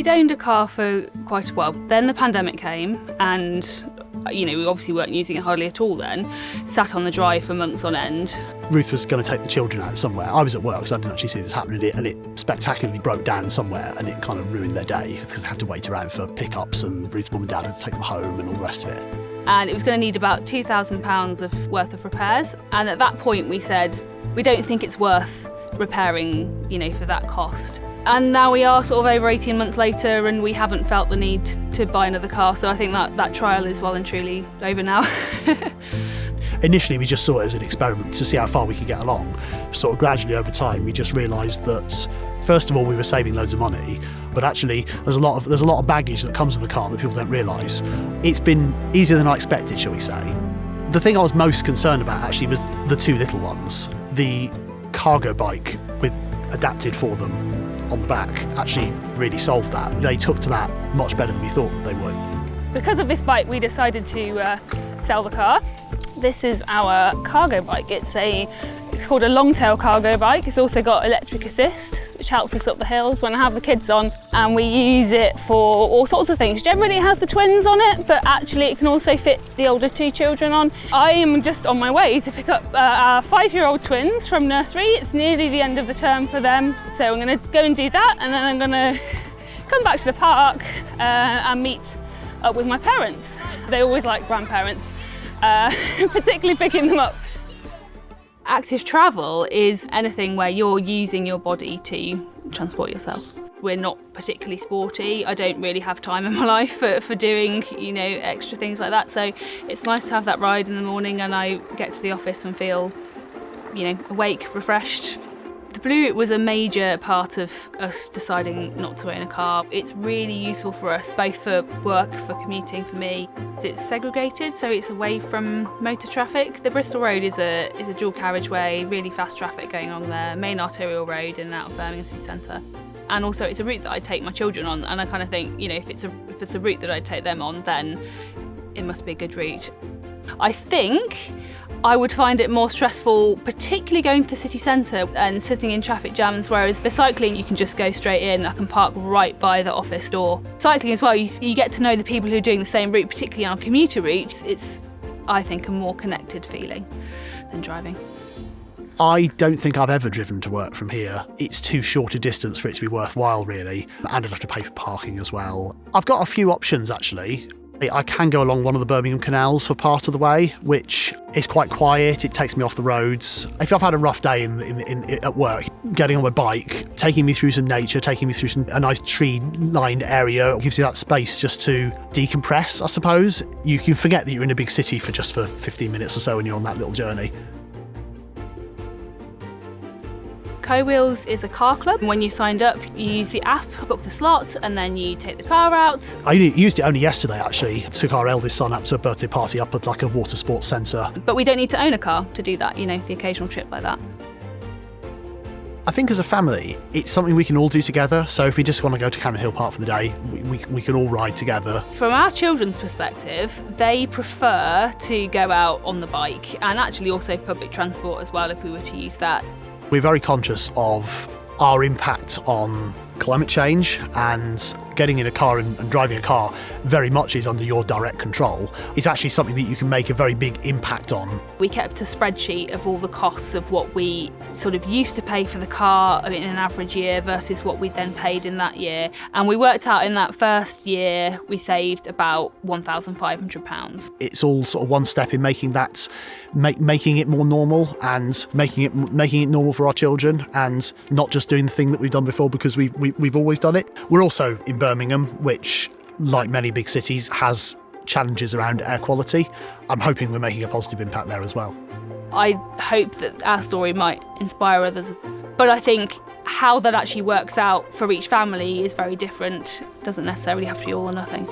We'd owned a car for quite a while. Then the pandemic came and, we obviously weren't using it hardly at all then. Sat on the drive for months on end. Ruth was going to take the children out somewhere. I was at work, so I didn't actually see this happening, and it spectacularly broke down somewhere, and it kind of ruined their day because they had to wait around for pickups, and Ruth's mum and dad had to take them home and all the rest of it. And it was going to need about £2,000 worth of repairs. And at that point we said, we don't think it's worth repairing, for that cost. And now we are sort of over 18 months later and we haven't felt the need to buy another car. So I think that trial is well and truly over now. Initially, we just saw it as an experiment to see how far we could get along. Sort of gradually over time, we just realised that, first of all, we were saving loads of money, but actually there's a lot of baggage that comes with the car that people don't realise. It's been easier than I expected, shall we say. The thing I was most concerned about actually was the two little ones. The cargo bike with adapted for them on the back actually really solved that. They took to that much better than we thought they would. Because of this bike, we decided to sell the car. This is our cargo bike. It's called a long-tail cargo bike. It's also got electric assist, which helps us up the hills when I have the kids on, and we use it for all sorts of things. Generally it has the twins on it, but actually it can also fit the older two children on. I am just on my way to pick up our 5-year-old twins from nursery. It's nearly the end of the term for them, so I'm going to go and do that, and then I'm going to come back to the park and meet up with my parents. They always like grandparents, particularly picking them up. Active travel is anything where you're using your body to transport yourself. We're not particularly sporty. I don't really have time in my life for doing, extra things like that. So it's nice to have that ride in the morning and I get to the office and feel, awake, refreshed. The Blue Route was a major part of us deciding not to own a car. It's really useful for us, both for work, for commuting, for me. It's segregated, so it's away from motor traffic. The Bristol Road is a dual carriageway, really fast traffic going on there, main arterial road in and out of Birmingham city centre. And also it's a route that I take my children on, and I kind of think, if it's a route that I take them on, then it must be a good route. I think I would find it more stressful, particularly going to the city centre and sitting in traffic jams, whereas the cycling, you can just go straight in. I can park right by the office door. Cycling as well, you get to know the people who are doing the same route, particularly on commuter routes. It's, I think, a more connected feeling than driving. I don't think I've ever driven to work from here. It's too short a distance for it to be worthwhile, really, and I'd have to pay for parking as well. I've got a few options, actually. I can go along one of the Birmingham canals for part of the way, which is quite quiet. It takes me off the roads. If I've had a rough day at work, getting on my bike, taking me through some nature, taking me through a nice tree-lined area, gives you that space just to decompress, I suppose. You can forget that you're in a big city for 15 minutes or so when you're on that little journey. Co-Wheels is a car club. When you signed up, you use the app, book the slot, and then you take the car out. I used it only yesterday, actually. Took our eldest son up to a birthday party up at like a water sports centre. But we don't need to own a car to do that, the occasional trip like that. I think as a family, it's something we can all do together. So if we just want to go to Cannon Hill Park for the day, we can all ride together. From our children's perspective, they prefer to go out on the bike, and actually also public transport as well if we were to use that. We're very conscious of our impact on climate change, and getting in a car and driving a car very much is under your direct control. It's actually something that you can make a very big impact on. We kept a spreadsheet of all the costs of what we sort of used to pay for the car in an average year versus what we then paid in that year. And we worked out in that first year, we saved about £1,500. It's all sort of one step in making that, making it more normal, and making it normal for our children, and not just doing the thing that we've done before because we've always done it. We're also in Birmingham, which, like many big cities, has challenges around air quality. I'm hoping we're making a positive impact there as well. I hope that our story might inspire others, but I think how that actually works out for each family is very different. It doesn't necessarily have to be all or nothing.